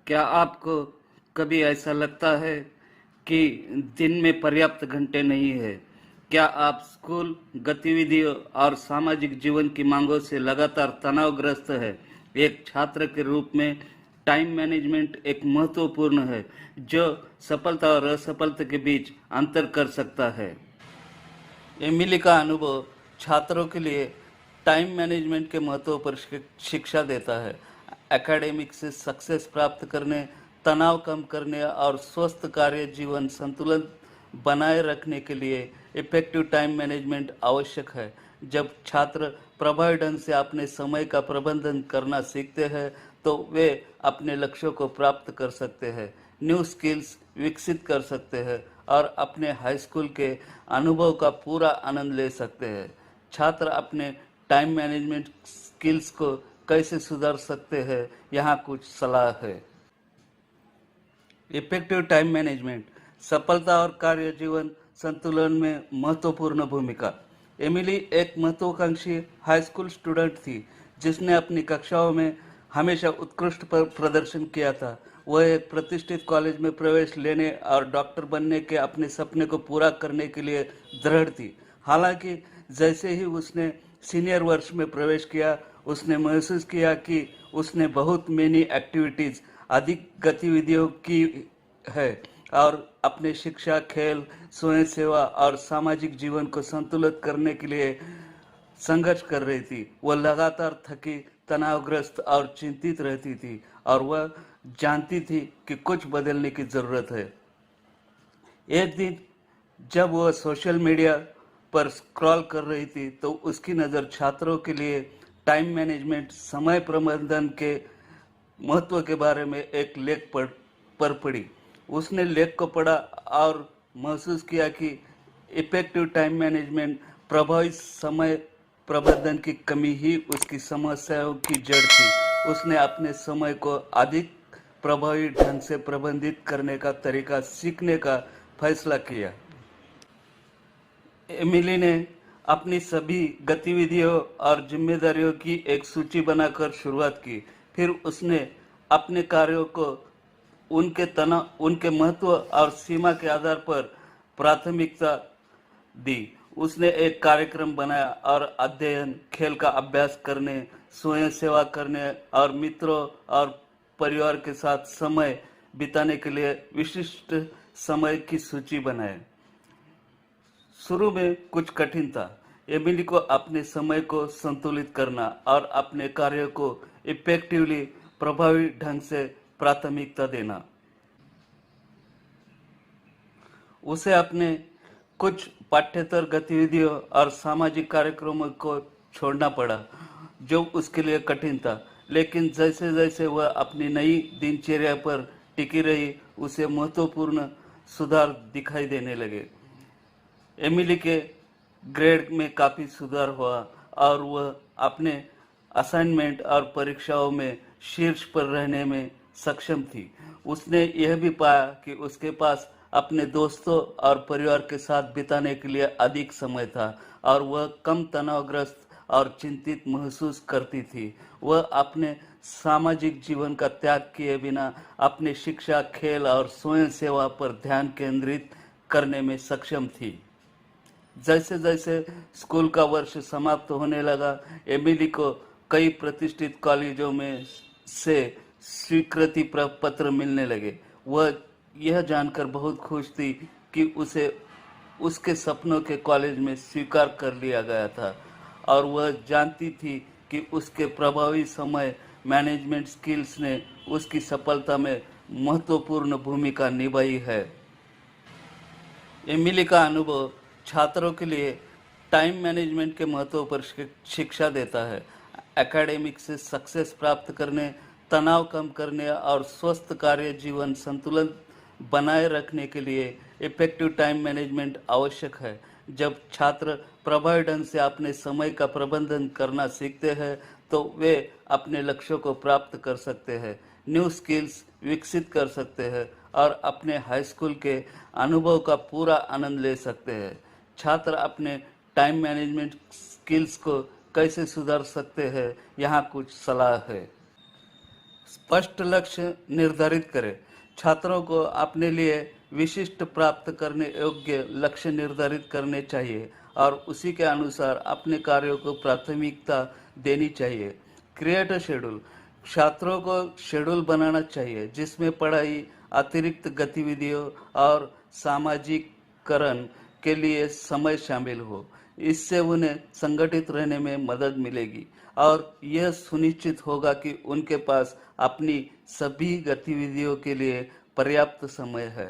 क्या आपको कभी ऐसा लगता है कि दिन में पर्याप्त घंटे नहीं है? क्या आप स्कूल गतिविधियों और सामाजिक जीवन की मांगों से लगातार तनावग्रस्त है? एक छात्र के रूप में टाइम मैनेजमेंट एक महत्वपूर्ण है जो सफलता और असफलता के बीच अंतर कर सकता है। एमिली का अनुभव छात्रों के लिए टाइम मैनेजमेंट के महत्व पर शिक्षा देता है। एकेडमिक से सक्सेस प्राप्त करने, तनाव कम करने और स्वस्थ कार्य जीवन संतुलन बनाए रखने के लिए इफेक्टिव टाइम मैनेजमेंट आवश्यक है। जब छात्र प्रभावी ढंग से अपने समय का प्रबंधन करना सीखते हैं तो वे अपने लक्ष्यों को प्राप्त कर सकते हैं, न्यू स्किल्स विकसित कर सकते हैं और अपने हाई स्कूल के अनुभव का पूरा आनंद ले सकते हैं। छात्र अपने टाइम मैनेजमेंट स्किल्स को कैसे सुधार सकते हैं, यहाँ कुछ सलाह है। इफेक्टिव टाइम मैनेजमेंट सफलता और कार्य जीवन संतुलन में महत्वपूर्ण भूमिका। एमिली एक महत्वाकांक्षी हाई स्कूल स्टूडेंट थी जिसने अपनी कक्षाओं में हमेशा उत्कृष्ट प्रदर्शन किया था। वह एक प्रतिष्ठित कॉलेज में प्रवेश लेने और डॉक्टर बनने के अपने सपने को पूरा करने के लिए दृढ़ थी। हालांकि जैसे ही उसने सीनियर वर्ष में प्रवेश किया, उसने महसूस किया कि उसने बहुत मेनी एक्टिविटीज अधिक गतिविधियों की है और अपने शिक्षा, खेल, स्वयं सेवा और सामाजिक जीवन को संतुलित करने के लिए संघर्ष कर रही थी। वह लगातार थकी, तनावग्रस्त और चिंतित रहती थी और वह जानती थी कि कुछ बदलने की जरूरत है। एक दिन जब वह सोशल मीडिया पर स्क्रॉल कर रही थी तो उसकी नज़र छात्रों के लिए टाइम मैनेजमेंट, समय प्रबंधन के महत्व के बारे में एक लेख पर पड़ी। उसने लेख को पढ़ा और महसूस किया कि इफेक्टिव टाइम मैनेजमेंट, प्रभावी समय प्रबंधन की कमी ही उसकी समस्याओं की जड़ थी। उसने अपने समय को अधिक प्रभावी ढंग से प्रबंधित करने का तरीका सीखने का फैसला किया। एमिली ने अपनी सभी गतिविधियों और जिम्मेदारियों की एक सूची बनाकर शुरुआत की। फिर उसने अपने कार्यों को उनके महत्व और सीमा के आधार पर प्राथमिकता दी। उसने एक कार्यक्रम बनाया और अध्ययन, खेल का अभ्यास करने, स्वयं सेवा करने और मित्रों और परिवार के साथ समय बिताने के लिए विशिष्ट समय की सूची बनाए। शुरू में कुछ कठिन था। एमिली को अपने समय को संतुलित करना और अपने कार्यों को इफेक्टिवली, प्रभावी ढंग से प्राथमिकता देना। उसे अपने कुछ पाठ्येतर गतिविधियों और सामाजिक कार्यक्रमों को छोड़ना पड़ा जो उसके लिए कठिन था, लेकिन जैसे जैसे वह अपनी नई दिनचर्या पर टिकी रही, उसे महत्वपूर्ण सुधार दिखाई देने लगे। एमिली के ग्रेड में काफ़ी सुधार हुआ और वह अपने असाइनमेंट और परीक्षाओं में शीर्ष पर रहने में सक्षम थी। उसने यह भी पाया कि उसके पास अपने दोस्तों और परिवार के साथ बिताने के लिए अधिक समय था और वह कम तनावग्रस्त और चिंतित महसूस करती थी। वह अपने सामाजिक जीवन का त्याग किए बिना अपने शिक्षा, खेल और स्वयं सेवा पर ध्यान केंद्रित करने में सक्षम थी। जैसे जैसे स्कूल का वर्ष समाप्त होने लगा, एमिली को कई प्रतिष्ठित कॉलेजों में से स्वीकृति पत्र मिलने लगे। वह यह जानकर बहुत खुश थी कि उसे उसके सपनों के कॉलेज में स्वीकार कर लिया गया था और वह जानती थी कि उसके प्रभावी समय मैनेजमेंट स्किल्स ने उसकी सफलता में महत्वपूर्ण भूमिका निभाई है। एमिली का अनुभव छात्रों के लिए टाइम मैनेजमेंट के महत्व पर शिक्षा देता है। एकेडमिक से सक्सेस प्राप्त करने, तनाव कम करने और स्वस्थ कार्य जीवन संतुलन बनाए रखने के लिए इफेक्टिव टाइम मैनेजमेंट आवश्यक है। जब छात्र प्रभावी ढंग से अपने समय का प्रबंधन करना सीखते हैं तो वे अपने लक्ष्यों को प्राप्त कर सकते हैं, न्यू स्किल्स विकसित कर सकते हैं और अपने हाई स्कूल के अनुभव का पूरा आनंद ले सकते हैं। छात्र अपने टाइम मैनेजमेंट स्किल्स को कैसे सुधार सकते हैं, यहाँ कुछ सलाह है। स्पष्ट लक्ष्य निर्धारित करें। छात्रों को अपने लिए विशिष्ट प्राप्त करने योग्य लक्ष्य निर्धारित करने चाहिए और उसी के अनुसार अपने कार्यों को प्राथमिकता देनी चाहिए। Create a schedule. छात्रों को शेड्यूल बनाना चाहिए जिसमें पढ़ाई, अतिरिक्त गतिविधियों और सामाजिकरण के लिए समय शामिल हो। इससे उन्हें संगठित रहने में मदद मिलेगी और यह सुनिश्चित होगा कि उनके पास अपनी सभी गतिविधियों के लिए पर्याप्त समय है।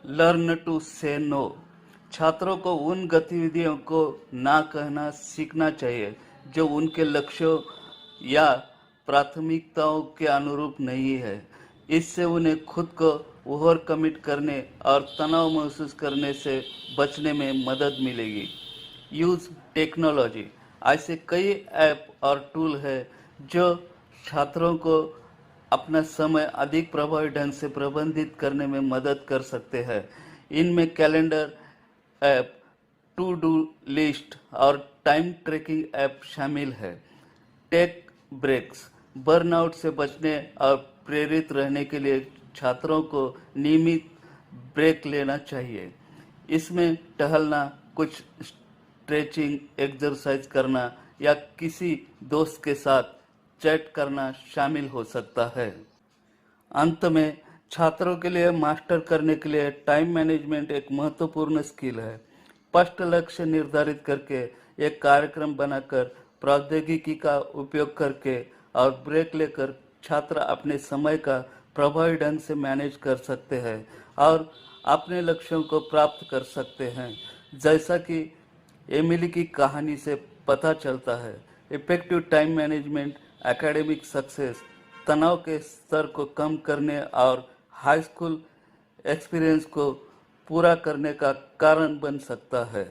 लर्न टू से नो। छात्रों को उन गतिविधियों को ना कहना सीखना चाहिए जो उनके लक्ष्यों या प्राथमिकताओं के अनुरूप नहीं है। इससे उन्हें खुद को ओवर कमिट करने और तनाव महसूस करने से बचने में मदद मिलेगी। Use technology. ऐसे कई ऐप और टूल है जो छात्रों को अपना समय अधिक प्रभावी ढंग से प्रबंधित करने में मदद कर सकते हैं। इनमें calendar app, to do list और टाइम ट्रैकिंग ऐप शामिल है। Take breaks. बर्नआउट से बचने और प्रेरित रहने के लिए छात्रों को नियमित ब्रेक लेना चाहिए। इसमें टहलना, कुछ स्ट्रेचिंग एक्सरसाइज करना या किसी दोस्त के साथ चैट करना शामिल हो सकता है। अंत में छात्रों के लिए मास्टर करने के लिए टाइम मैनेजमेंट एक महत्वपूर्ण स्किल है। स्पष्ट लक्ष्य निर्धारित करके एक कार्यक्रम बनाकर प्रौद्योगिकी का उपयोग करके और ब्रेक लेकर छात्र अपने समय का प्रभावी ढंग से मैनेज कर सकते हैं और अपने लक्ष्यों को प्राप्त कर सकते हैं। जैसा कि एमिली की कहानी से पता चलता है, effective time management academic success, तनाव के स्तर को कम करने और हाई स्कूल एक्सपीरियंस को पूरा करने का कारण बन सकता है।